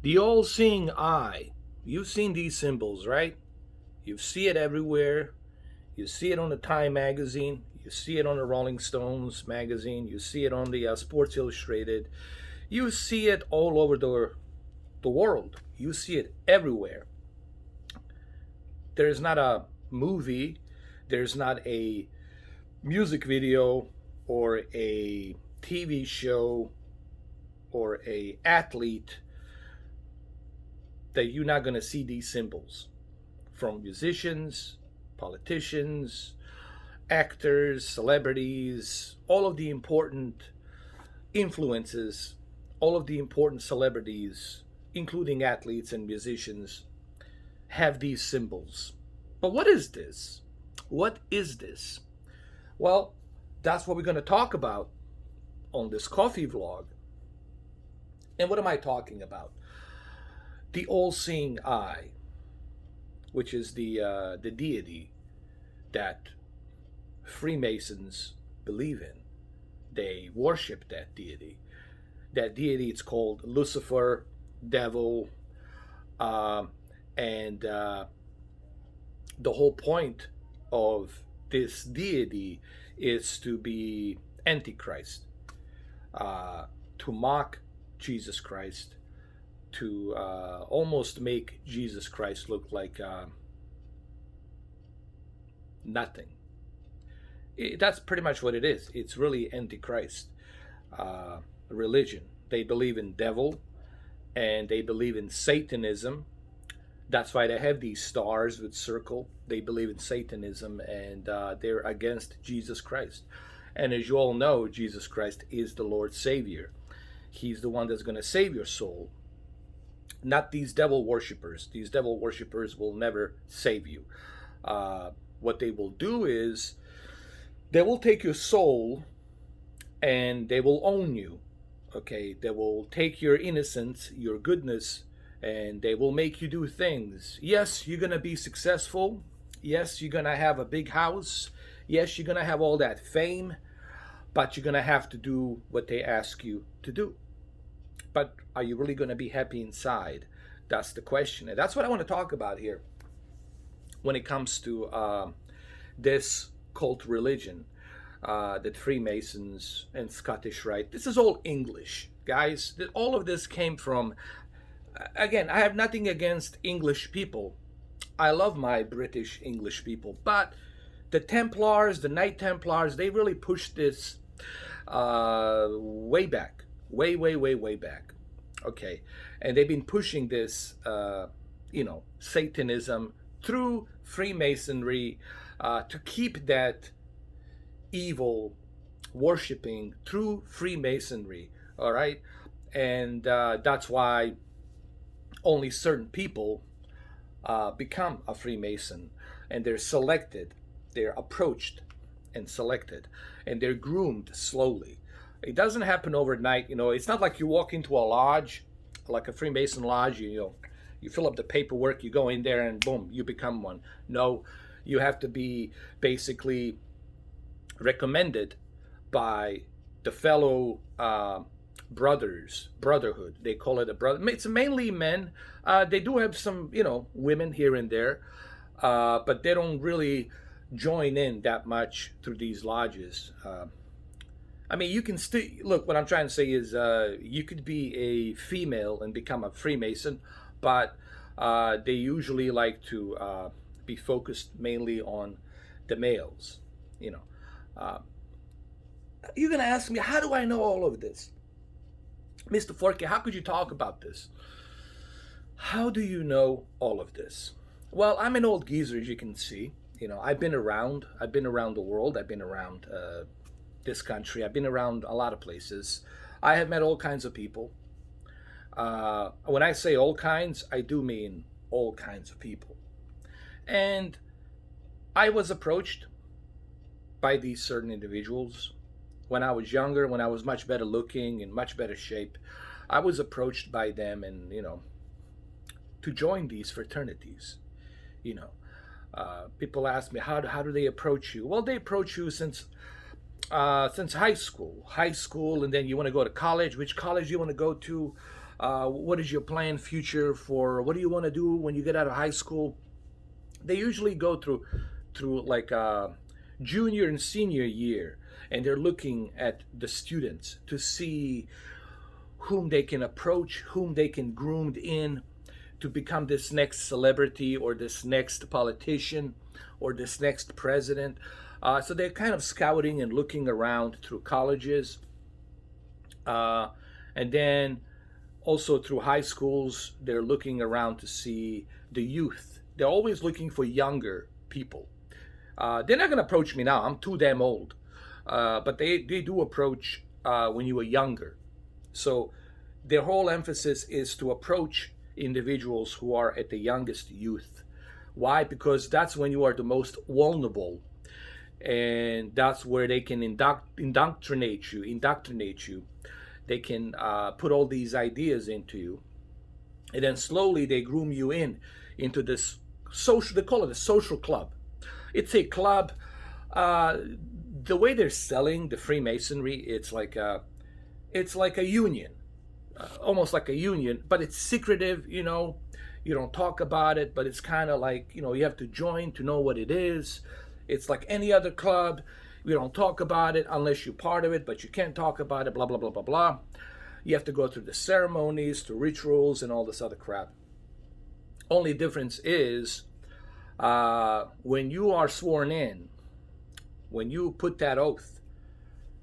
The all-seeing eye. You've seen these symbols, right? You see it everywhere. You see it on the Time magazine. You see it on the Rolling Stones magazine. You see it on the Sports Illustrated. You see it all over the world. You see it everywhere. There's not a movie, there's not a music video or a TV show or a athlete that you're not going to see these symbols from musicians, politicians, actors, celebrities, all of the important influences, all of the important celebrities, including athletes and musicians, have these symbols. But what is this? What is this? Well, that's what we're going to talk about on this coffee vlog. And what am I talking about? The all-seeing eye, which is the deity that Freemasons believe in. They worship that deity. That deity, it's called Lucifer, devil, and the whole point of this deity is to be Antichrist, to mock Jesus Christ, to almost make Jesus Christ look like nothing. That's pretty much what it is. It's really Antichrist religion. They believe in devil, and they believe in Satanism. That's why they have these stars with circle. They believe in Satanism, and they're against Jesus Christ. And as you all know, Jesus Christ is the Lord Savior. He's the one that's going to save your soul, not these devil worshippers. These devil worshippers will never save you. What they will do is they will take your soul and they will own you. Okay, they will take your innocence, your goodness, and they will make you do things. Yes, you're going to be successful. Yes, you're going to have a big house. Yes, you're going to have all that fame, but you're going to have to do what they ask you to do. But are you really going to be happy inside? That's the question. And that's what I want to talk about here when it comes to this cult religion that Freemasons and Scottish Rite. This is all English, guys. All of this came from, again, I have nothing against English people. I love my British English people. But the Templars, the Knight Templars, they really pushed this way back. Way back. Okay. And they've been pushing this, Satanism through Freemasonry to keep that evil worshiping through Freemasonry. All right. And that's why only certain people become a Freemason, and they're selected, they're approached and selected, and they're groomed slowly. It doesn't happen overnight. It's not like you walk into a lodge, like a Freemason lodge, you fill up the paperwork, you go in there, and boom, you become one. No, you have to be basically recommended by the fellow brotherhood. They call it a brother. It's mainly men. They do have some, women here and there, but they don't really join in that much through these lodges. You can still look. What I'm trying to say is, you could be a female and become a Freemason, but they usually like to be focused mainly on the males. You're gonna ask me, how do I know all of this, Mr. 4K? How could you talk about this? How do you know all of this? Well, I'm an old geezer, as you can see. I've been around the world. I've been around this country. I've been around a lot of places. I have met all kinds of people. When I say all kinds, I do mean all kinds of people. And I was approached by these certain individuals when I was younger, when I was much better looking, in much better shape. I was approached by them, and to join these fraternities. People ask me, how do they approach you? Well, they approach you since high school, and then you want to go to college. Which college you want to go to? What is your planned future for? What do you want to do when you get out of high school? They usually go through like junior and senior year, and they're looking at the students to see whom they can approach, whom they can groom in to become this next celebrity or this next politician or this next president. So they're kind of scouting and looking around through colleges, and then also through high schools. They're looking around to see the youth. They're always looking for younger people. They're not going to approach me now. I'm too damn old. But they do approach when you were younger. So their whole emphasis is to approach individuals who are at the youngest youth. Why? Because that's when you are the most vulnerable, and that's where they can indoctrinate you. They can put all these ideas into you, and then slowly they groom you into this social. They call it a social club. It's a club. The way they're selling the Freemasonry, it's like a union, almost like a union, but it's secretive. You don't talk about it, but it's kind of like you have to join to know what it is. It's like any other club. You don't talk about it unless you're part of it, but you can't talk about it. Blah blah blah blah blah. You have to go through the ceremonies, the rituals, and all this other crap. Only difference is when you are sworn in, when you put that oath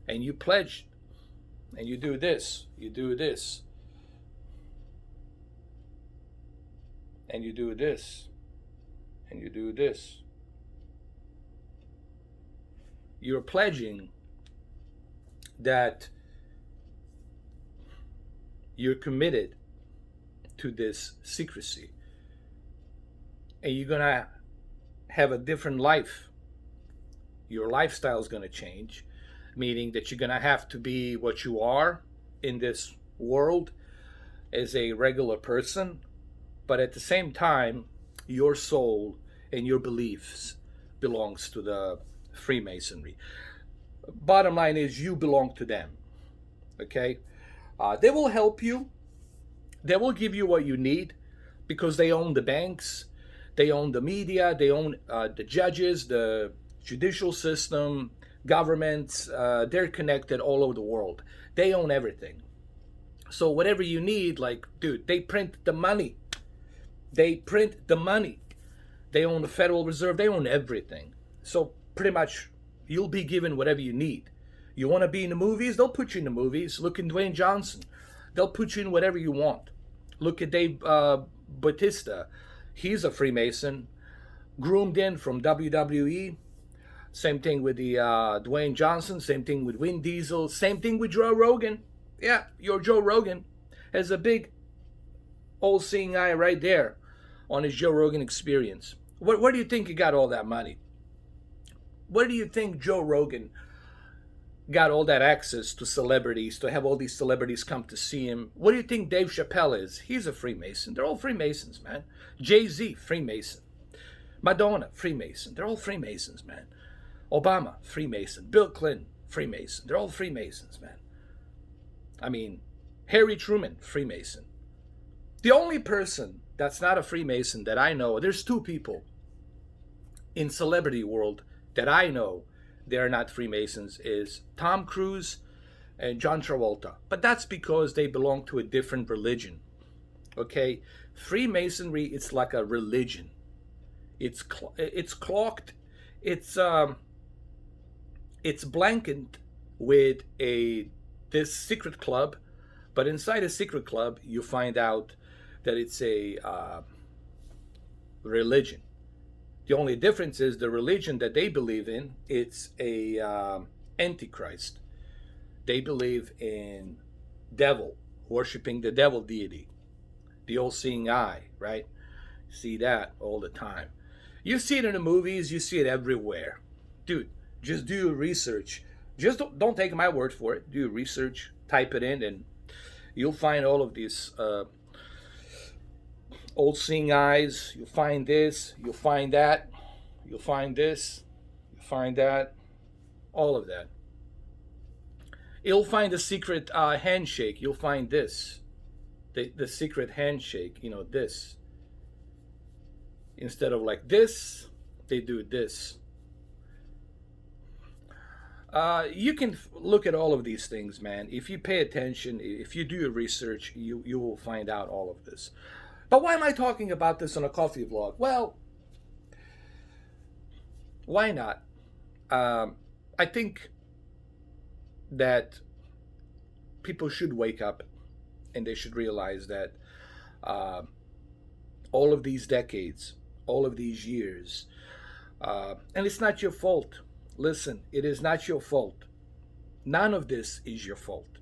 and you pledge and you do this, and you do this, and you do this, you're pledging that you're committed to this secrecy, and you're going to have a different life. Your lifestyle is going to change, meaning that you're going to have to be what you are in this world as a regular person, but at the same time, your soul and your beliefs belongs to the Freemasonry. Bottom line is you belong to them. Okay? They will help you. They will give you what you need because they own the banks, they own the media, they own the judges, the judicial system, governments. They're connected all over the world. They own everything. So whatever you need, like, dude, they print the money. They print the money. They own the Federal Reserve. They own everything. So pretty much you'll be given whatever you need. You want to be in the movies? They'll put you in the movies. Look at Dwayne Johnson. They'll put you in whatever you want. Look at Dave Bautista. He's a Freemason, groomed in from WWE. Same thing with the Dwayne Johnson. Same thing with Vin Diesel. Same thing with Joe Rogan. Yeah, your Joe Rogan has a big all-seeing eye right there on his Joe Rogan experience. Where do you think he got all that money? Where do you think Joe Rogan got all that access to celebrities, to have all these celebrities come to see him? What do you think Dave Chappelle is? He's a Freemason. They're all Freemasons, man. Jay-Z, Freemason. Madonna, Freemason. They're all Freemasons, man. Obama, Freemason. Bill Clinton, Freemason. They're all Freemasons, man. I mean, Harry Truman, Freemason. The only person that's not a Freemason that I know, there's two people in celebrity world that I know they are not Freemasons, is Tom Cruise and John Travolta. But that's because they belong to a different religion. Okay? Freemasonry, it's like a religion. It's cloaked. It's blanketed with this secret club, but inside a secret club, you find out that it's a religion. The only difference is the religion that they believe in, it's a Antichrist. They believe in devil, worshiping the devil deity, the all-seeing eye, right? See that all the time. You see it in the movies, you see it everywhere. Dude, just do your research. Just don't take my word for it. Do your research, type it in, and you'll find all of these all-seeing eyes. You'll find this, you'll find that, you'll find this, you'll find that, all of that. You'll find a secret handshake. You'll find this. the secret handshake, this. Instead of like this, they do this. You can look at all of these things, man. If you pay attention, if you do your research, you will find out all of this. But why am I talking about this on a coffee vlog? Well, why not? I think that people should wake up and they should realize that all of these decades, all of these years, and it's not your fault. Listen, it is not your fault. None of this is your fault.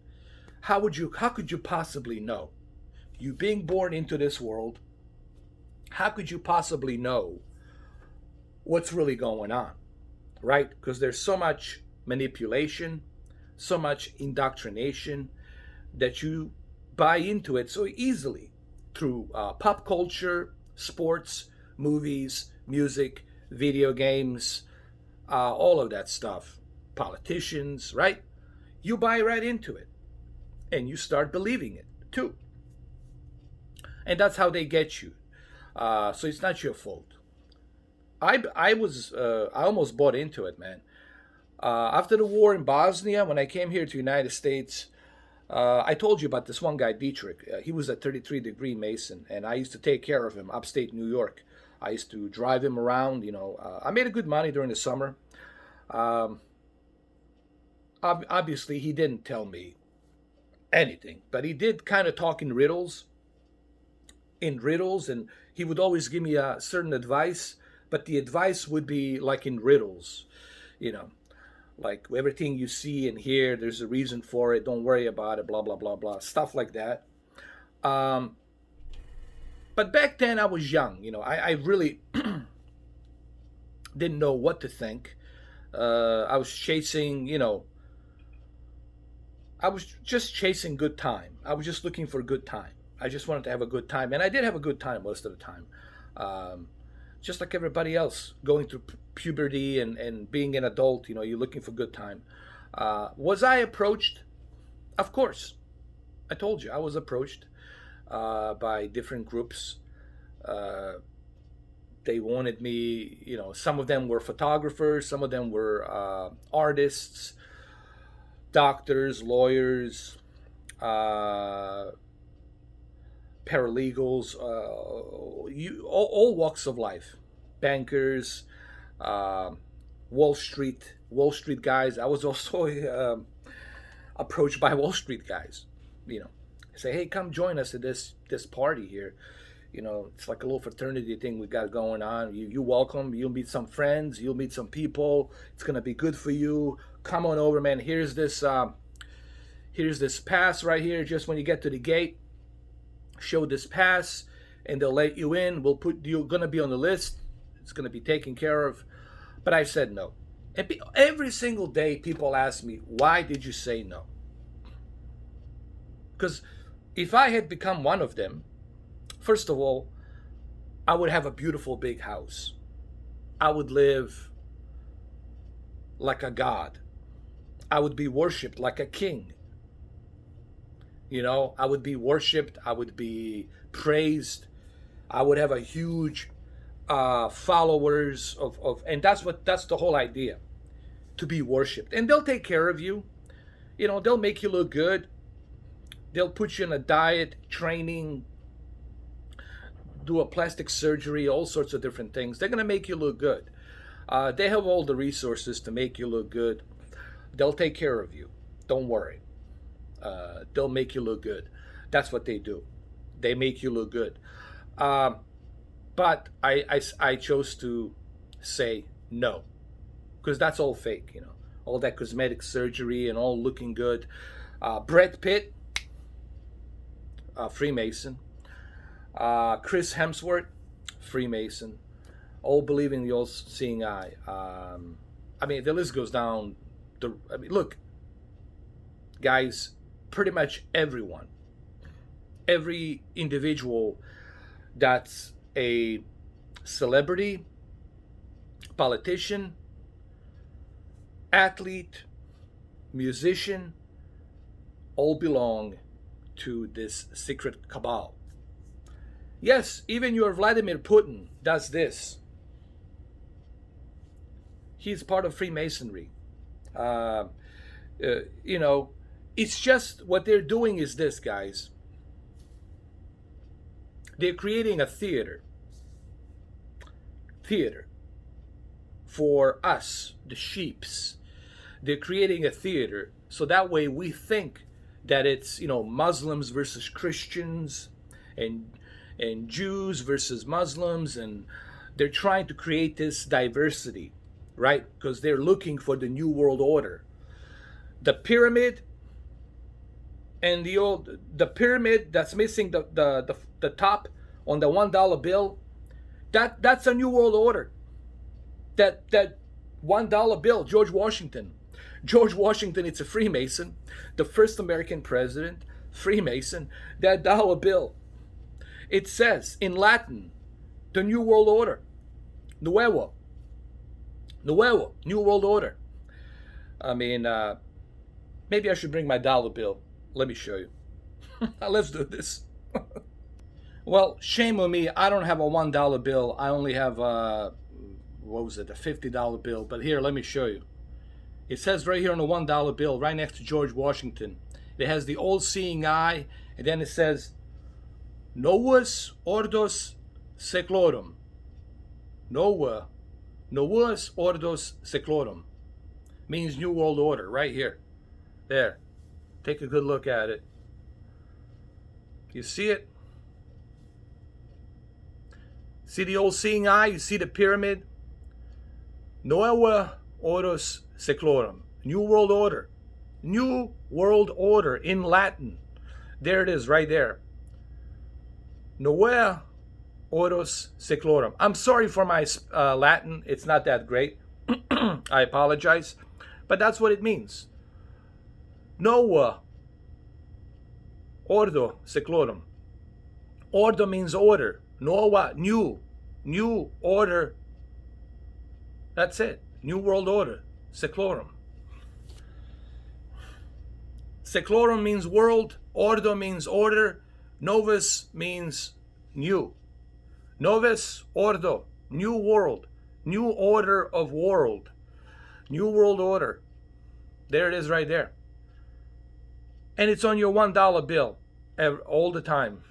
How could you possibly know? You being born into this world, how could you possibly know what's really going on? Right? Because there's so much manipulation, so much indoctrination that you buy into it so easily through pop culture, sports, movies, music, video games, all of that stuff, politicians, right? You buy right into it and you start believing it too. And that's how they get you. So it's not your fault. I almost bought into it, man. After the war in Bosnia, when I came here to the United States, I told you about this one guy, Dietrich. He was a 33-degree Mason, and I used to take care of him upstate New York. I used to drive him around. I made a good money during the summer. Obviously, he didn't tell me anything, but he did kind of talk in riddles, and he would always give me a certain advice, but the advice would be like in riddles, like everything you see and hear, there's a reason for it, don't worry about it, blah blah blah blah, stuff like that. But back then I was young, I really didn't know what to think. I was chasing, I was just chasing good time. I was just looking for a good time. I just wanted to have a good time, and I did have a good time most of the time. Just like everybody else, going through puberty and being an adult, you're looking for good time. Was I approached? Of course. I told you, I was approached by different groups. They wanted me, some of them were photographers, some of them were artists, doctors, lawyers, paralegals, all walks of life, bankers, Wall Street guys. I was also approached by Wall Street guys, say, hey, come join us at this party here. It's like a little fraternity thing we got going on. You welcome. You'll meet some friends. You'll meet some people. It's gonna be good for you. Come on over, man. Here's this pass right here. Just when you get to the gate, show this pass, and they'll let you in. You're gonna be on the list. It's gonna be taken care of. But I said no. And every single day, people ask me, why did you say no? Because if I had become one of them, first of all, I would have a beautiful big house. I would live like a god. I would be worshipped like a king. I would be worshipped. I would be praised. I would have a huge followers of, and that's the whole idea, to be worshipped. And they'll take care of you. They'll make you look good. They'll put you in a diet, training, do a plastic surgery, all sorts of different things. They're going to make you look good. They have all the resources to make you look good. They'll take care of you. Don't worry. They'll make you look good. That's what they do. They make you look good. But I chose to say no, because that's all fake, all that cosmetic surgery and all looking good. Brad Pitt, Freemason. Chris Hemsworth, Freemason. All believing the all-seeing eye. The list goes down. Look, guys, pretty much everyone, every individual that's a celebrity, politician, athlete, musician, all belong to this secret cabal. Yes, even your Vladimir Putin does this. He's part of Freemasonry. You know, it's just what they're doing is this, guys. They're creating a theater for us, the sheeps. They're creating a theater so that way we think that it's, you know, Muslims versus Christians and Jews versus Muslims, and they're trying to create this diversity, right? Because they're looking for the new world order. The pyramid and the pyramid that's missing the top on the $1 bill, that's a new world order. That $1 bill, George Washington, it's a Freemason, the first American president, Freemason. That dollar bill, it says in Latin, the new world order, nuevo, new world order. I mean, maybe I should bring my dollar bill. Let me show you. Let's do this. Well, shame on me. I don't have a $1 bill. I only have a $50 bill. But here, let me show you. It says right here on the $1 bill, right next to George Washington. It has the all-seeing eye, and then it says, Novus Ordos Seclorum. Novus Ordos Seclorum. Means New World Order, right here. There. Take a good look at it. You see it? See the all-seeing eye? You see the pyramid? Novus Ordos Seclorum. New World Order. New World Order in Latin. There it is, right there. Novus Ordos Seclorum. I'm sorry for my Latin. It's not that great. I apologize. But that's what it means. Nova Ordo Seclorum. Ordo means order. Nova, new order. That's it. New World Order. Seclorum. Seclorum means world. Ordo means order. Novus means new. Novus Ordo. New world. New order of world. New World Order. There it is right there. And it's on your $1 bill all the time.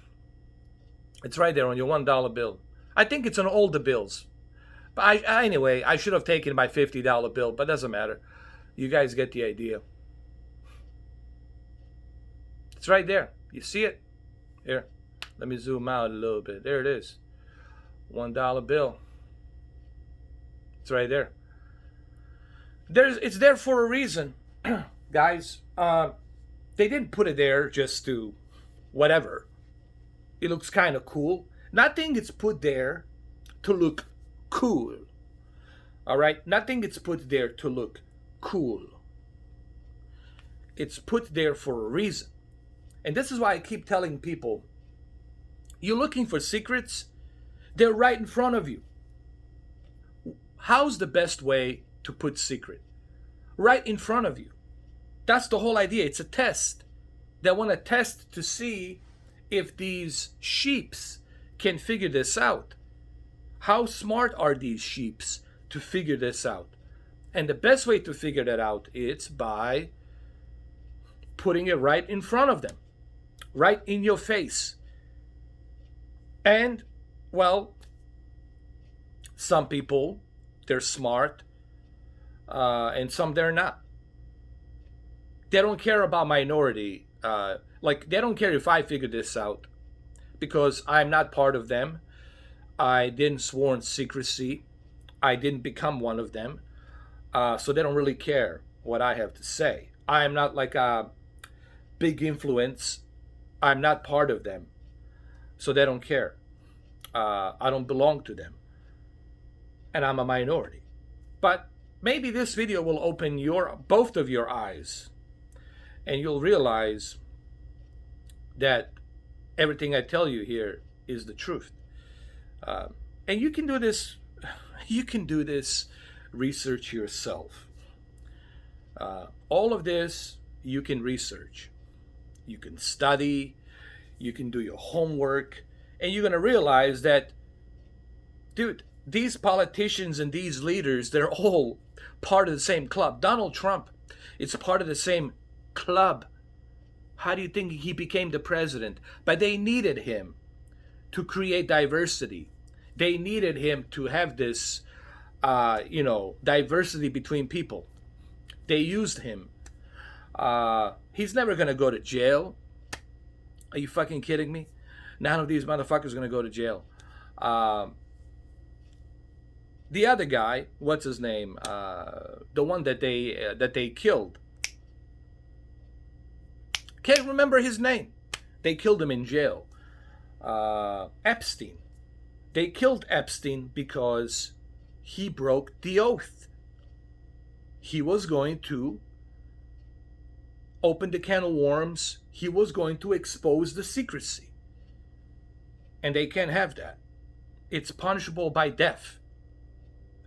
It's right there on your $1 bill. I think it's on all the bills. But anyway, I should have taken my $50 bill, but doesn't matter. You guys get the idea. It's right there. You see it? Here, let me zoom out a little bit. There it is. $1 bill. It's right there. It's there for a reason, guys. They didn't put it there just to whatever. It looks kind of cool. Nothing gets put there to look cool. All right? Nothing gets put there to look cool. It's put there for a reason. And this is why I keep telling people, you're looking for secrets? They're right in front of you. How's the best way to put secret? Right in front of you. That's the whole idea. It's a test. They want to test to see if these sheeps can figure this out. How smart are these sheeps to figure this out? And the best way to figure that out is by putting it right in front of them, right in your face. And, well, some people, they're smart, and some they're not. They don't care about minority. Like, they don't care if I figure this out, because I'm not part of them. I didn't sworn secrecy. I didn't become one of them. So they don't really care what I have to say. I am not like a big influence. I'm not part of them. So they don't care. I don't belong to them. And I'm a minority. But maybe this video will open both of your eyes. And you'll realize that everything I tell you here is the truth. And you can do this. You can do this research yourself. All of this you can research. You can study. You can do your homework, and you're going to realize that, dude, these politicians and these leaders, they're all part of the same club. Donald Trump, it's part of the same club. How do you think he became the president? But they needed him to create diversity. They needed him to have this, diversity between people. They used him. He's never going to go to jail. Are you fucking kidding me? None of these motherfuckers are going to go to jail. The other guy, what's his name? The one that they killed. Can't remember his name. They killed him in jail. Epstein. They killed Epstein because he broke the oath. He was going to open the can of worms. He was going to expose the secrecy. And they can't have that. It's punishable by death.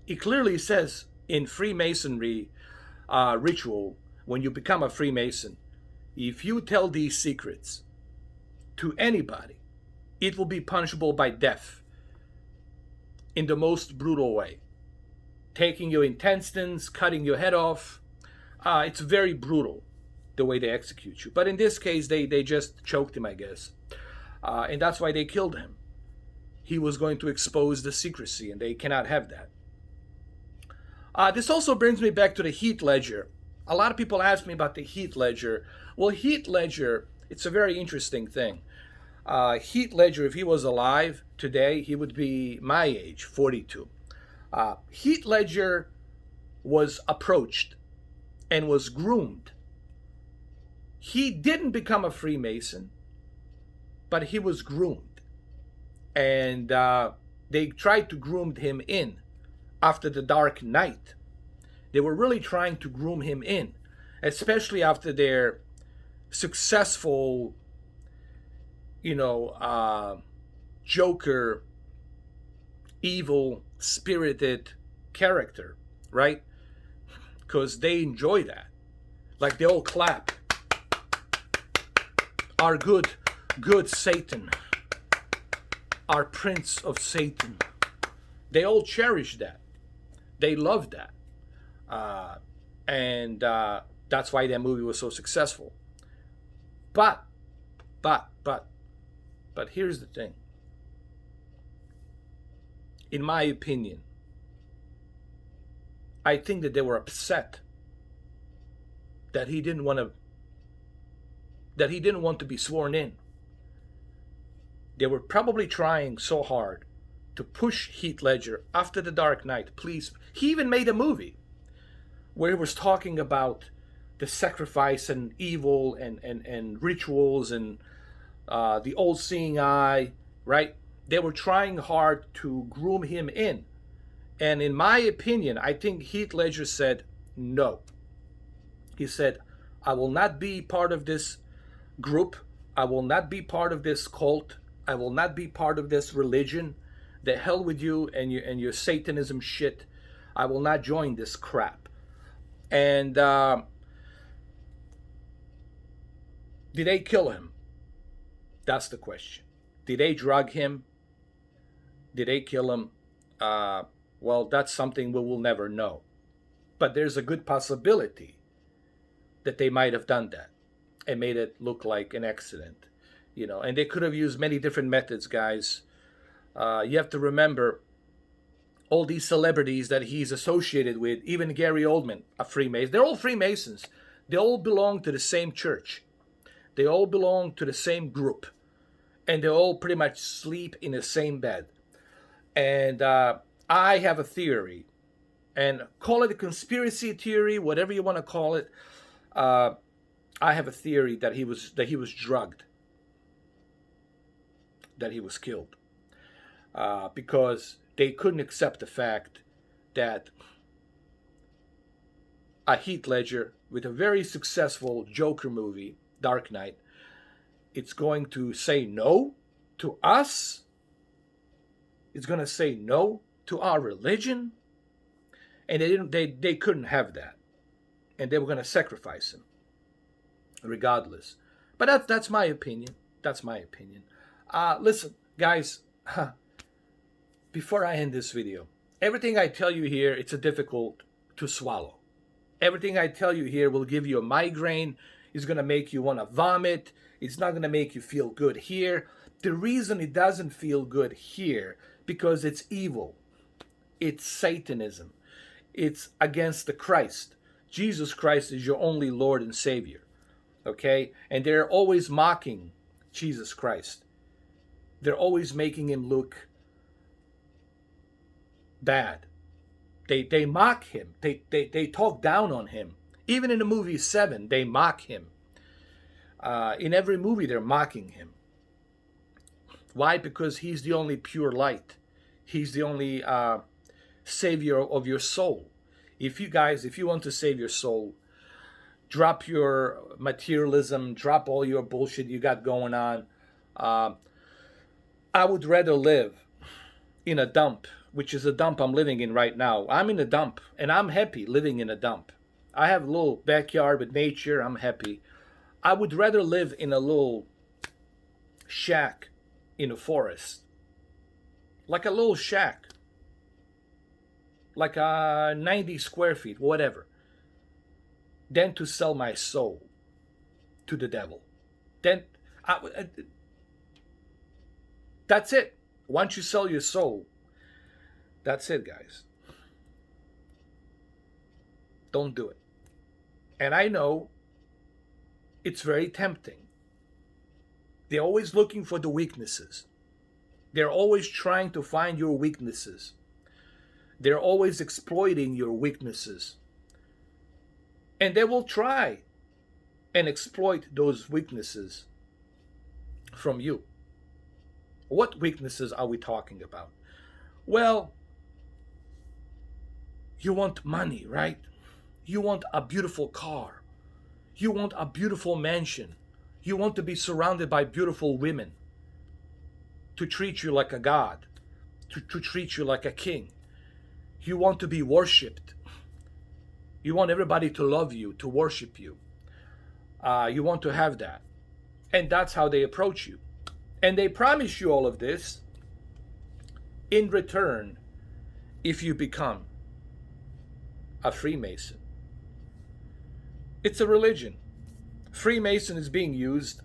It clearly says in Freemasonry ritual, when you become a Freemason, if you tell these secrets to anybody, it will be punishable by death in the most brutal way. Taking your intestines, cutting your head off. It's very brutal the way they execute you. But in this case, they just choked him, I guess. And that's why they killed him. He was going to expose the secrecy, and they cannot have that. This also brings me back to the Heath Ledger. A lot of people ask me about the Heath Ledger. Well, Heath Ledger, it's a very interesting thing. Heath Ledger, if he was alive today, he would be my age, 42. Heath Ledger was approached and was groomed. He didn't become a Freemason, but he was groomed. And they tried to groom him in after the Dark Knight. They were really trying to groom him in, especially after their successful, Joker, evil, spirited character, right? Because they enjoy that. Like they all clap. Our good Satan. Our Prince of Satan. They all cherish that. They love that. And that's why that movie was so successful. But here's the thing. In my opinion, I think that they were upset that he didn't want to be sworn in. They were probably trying so hard to push Heath Ledger after The Dark Knight. Please, he even made a movie where he was talking about the sacrifice and evil and rituals and the all-seeing eye, right? They were trying hard to groom him in. And in my opinion, I think Heath Ledger said no. He said, I will not be part of this group. I will not be part of this cult. I will not be part of this religion. The hell with you and your Satanism shit. I will not join this crap. And did they kill him? That's the question. Did they drug him? Did they kill him? Well, that's something we will never know. But there's a good possibility that they might have done that and made it look like an accident. And they could have used many different methods, guys. You have to remember all these celebrities that he's associated with, even Gary Oldman, a Freemason. They're all Freemasons. They all belong to the same church. They all belong to the same group. And they all pretty much sleep in the same bed. And I have a theory. And call it a conspiracy theory, whatever you want to call it. I have a theory that he was drugged. That he was killed. Because they couldn't accept the fact that a Heath Ledger with a very successful Joker movie, Dark Knight, it's going to say no to us. It's going to say no to our religion. And they couldn't have that. And they were going to sacrifice him regardless. But that's my opinion. That's my opinion. Listen, guys, before I end this video, everything I tell you here, it's difficult to swallow. Everything I tell you here will give you a migraine. It's going to make you want to vomit. It's not going to make you feel good here. The reason it doesn't feel good here, because it's evil. It's Satanism. It's against the Christ. Jesus Christ is your only Lord and Savior. Okay? And they're always mocking Jesus Christ. They're always making him look bad. They mock him. They talk down on him. Even in the movie Seven, they mock him. In every movie, they're mocking him. Why? Because he's the only pure light. He's the only savior of your soul. If you want to save your soul, drop your materialism, drop all your bullshit you got going on. I would rather live in a dump, which is a dump I'm living in right now. I'm in a dump, and I'm happy living in a dump. I have a little backyard with nature. I'm happy. I would rather live in a little shack in a forest, like a little shack, like 90 square feet, whatever, than to sell my soul to the devil. Then that's it. Once you sell your soul, that's it, guys. Don't do it. And I know it's very tempting. They're always looking for the weaknesses. They're always trying to find your weaknesses. They're always exploiting your weaknesses. And they will try and exploit those weaknesses from you. What weaknesses are we talking about? Well, you want money, right? You want a beautiful car. You want a beautiful mansion. You want to be surrounded by beautiful women, to treat you like a god, to treat you like a king. You want to be worshipped. You want everybody to love you, to worship you. You want to have that. And that's how they approach you. And they promise you all of this in return if you become a Freemason. It's a religion. Freemason is being used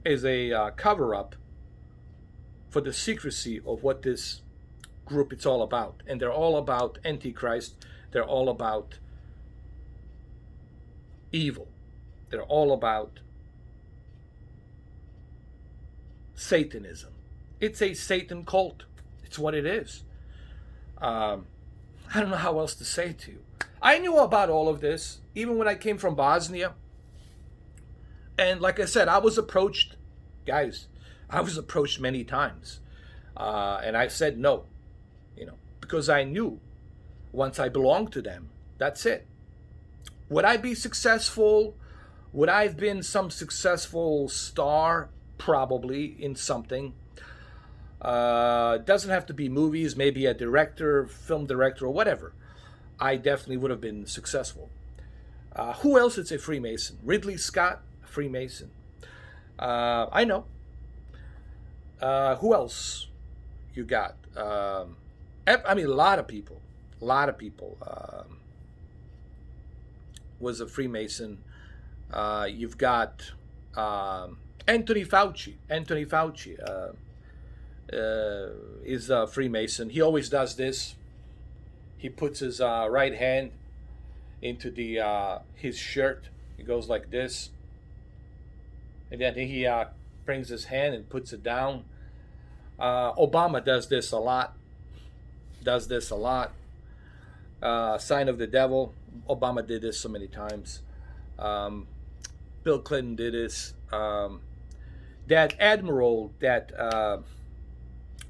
as a cover-up for the secrecy of what this group is all about. And they're all about Antichrist. They're all about evil. They're all about Satanism. It's a Satan cult. It's what it is. I don't know how else to say it to you. I knew about all of this even when I came from Bosnia. And like I said, I was approached, guys, I was approached many times. And I said no, because I knew once I belonged to them, that's it. Would I be successful? Would I have been some successful star? Probably in something. Doesn't have to be movies, maybe a director, film director, or whatever. I definitely would have been successful. Who else is a Freemason? Ridley Scott, Freemason. I know. Who else you got? I mean, a lot of people was a Freemason. You've got Anthony Fauci. Anthony Fauci is a Freemason. He always does this. He puts his right hand into his shirt. He goes like this, and then he brings his hand and puts it down. Obama does this a lot. Sign of the devil. Obama did this so many times. Bill Clinton did this. That admiral that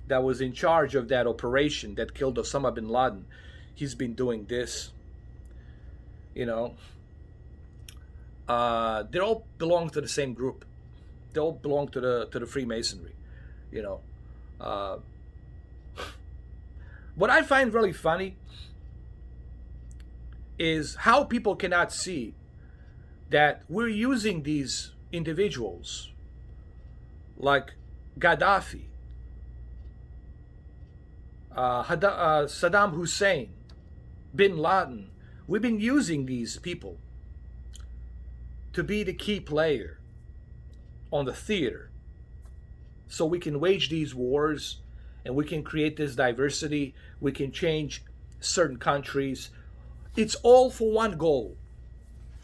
was in charge of that operation that killed Osama bin Laden, he's been doing this. They all belong to the same group. They all belong to the Freemasonry. What I find really funny is how people cannot see that we're using these individuals like Gaddafi, Saddam Hussein, Bin Laden. We've been using these people to be the key player on the theater so we can wage these wars and we can create this diversity. We can change certain countries. It's all for one goal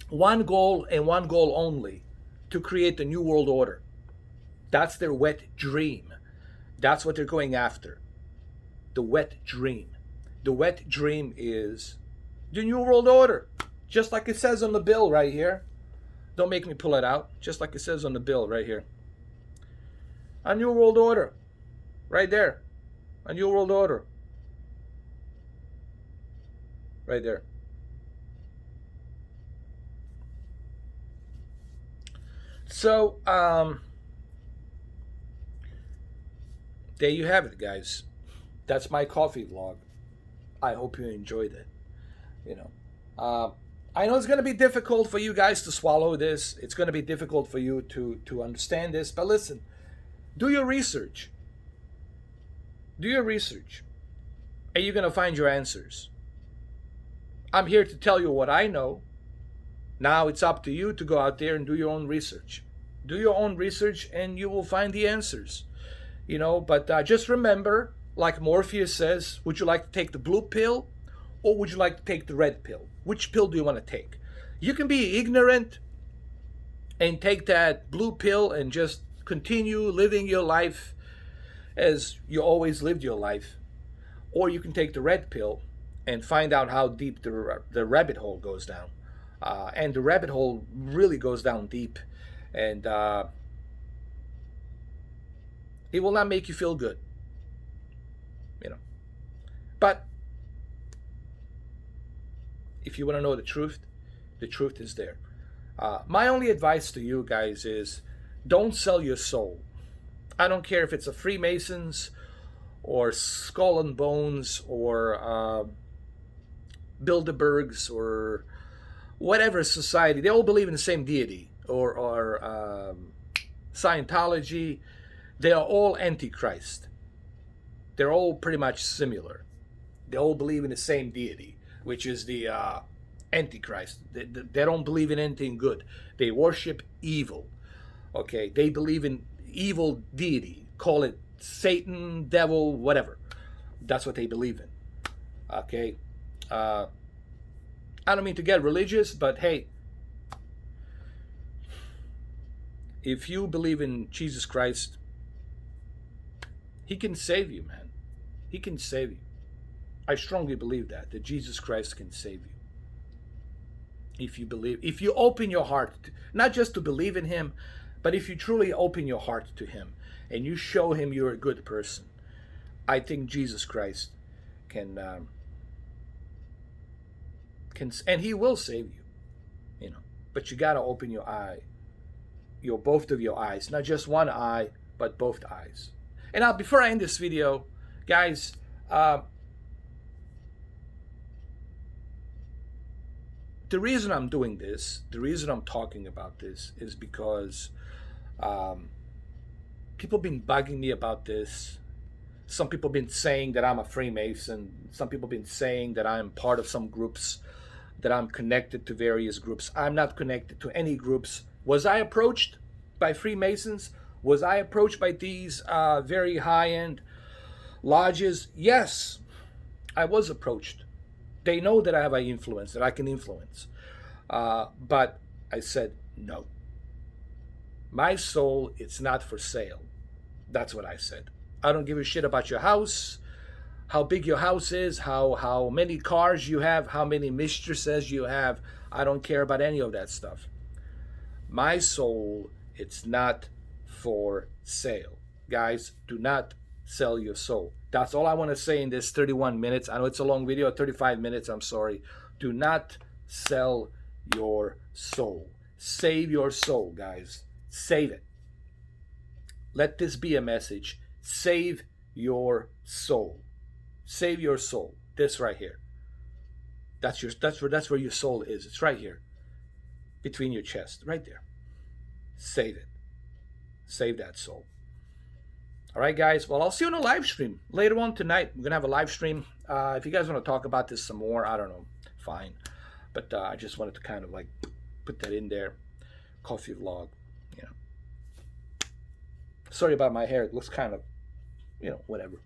and one goal only, to create a new world order. That's their wet dream. That's what they're going after. The wet dream. The wet dream is the new world order, just like it says on the bill right here. Don't make me pull it out. Just like it says on the bill right here. A new world order. Right there. A new world order. Right there. So, there you have it, guys. That's my coffee vlog. I hope you enjoyed it. You know, I know it's going to be difficult for you guys to swallow this. It's going to be difficult for you to understand this. But listen, do your research. Do your research. And you're going to find your answers. I'm here to tell you what I know. Now it's up to you to go out there and do your own research. Do your own research and you will find the answers. You know, but just remember, like Morpheus says, would you like to take the blue pill or would you like to take the red pill? Which pill do you want to take? You can be ignorant and take that blue pill and just continue living your life as you always lived your life. Or you can take the red pill and find out how deep the rabbit hole goes down. And the rabbit hole really goes down deep. And it will not make you feel good. You know. But if you want to know the truth is there. My only advice to you guys is don't sell your soul. I don't care if it's a Freemasons or Skull and Bones or Bilderbergs or whatever society. They all believe in the same deity, or Scientology. They are all Antichrist. They're all pretty much similar. They all believe in the same deity, which is the Antichrist. They don't believe in anything good. They worship evil. Okay, they believe in evil deity. Call it Satan, devil, whatever. That's what they believe in. Okay, I don't mean to get religious, but hey, if you believe in Jesus Christ, He can save you, man. He can save you. I strongly believe that Jesus Christ can save you. If you believe, if you open your heart, not just to believe in Him, but if you truly open your heart to Him and you show Him you're a good person, I think Jesus Christ can, and He will save you, you know. But you gotta open your eye, both of your eyes, not just one eye, but both eyes. And now, before I end this video, guys, the reason I'm doing this, the reason I'm talking about this is because people have been bugging me about this. Some people have been saying that I'm a Freemason. Some people have been saying that I'm part of some groups, that I'm connected to various groups. I'm not connected to any groups. Was I approached by Freemasons? Was I approached by these very high-end lodges? Yes, I was approached. They know that I have an influence, that I can influence. But I said, no. My soul, it's not for sale. That's what I said. I don't give a shit about your house, how big your house is, how many cars you have, how many mistresses you have. I don't care about any of that stuff. My soul, it's not for sale. Guys, do not sell your soul. That's all I want to say in this 31 minutes. I know it's a long video, 35 minutes, I'm sorry. Do not sell your soul. Save your soul, guys. Save it. Let this be a message. Save your soul. Save your soul. This right here. That's where your soul is. It's right here. Between your chest. Right there. Save it. Save that soul. All right, guys. Well, I'll see you on a live stream later on tonight. We're going to have a live stream. If you guys want to talk about this some more, I don't know. Fine. But I just wanted to kind of like put that in there. Coffee vlog. You know. Sorry about my hair. It looks kind of, you know, whatever.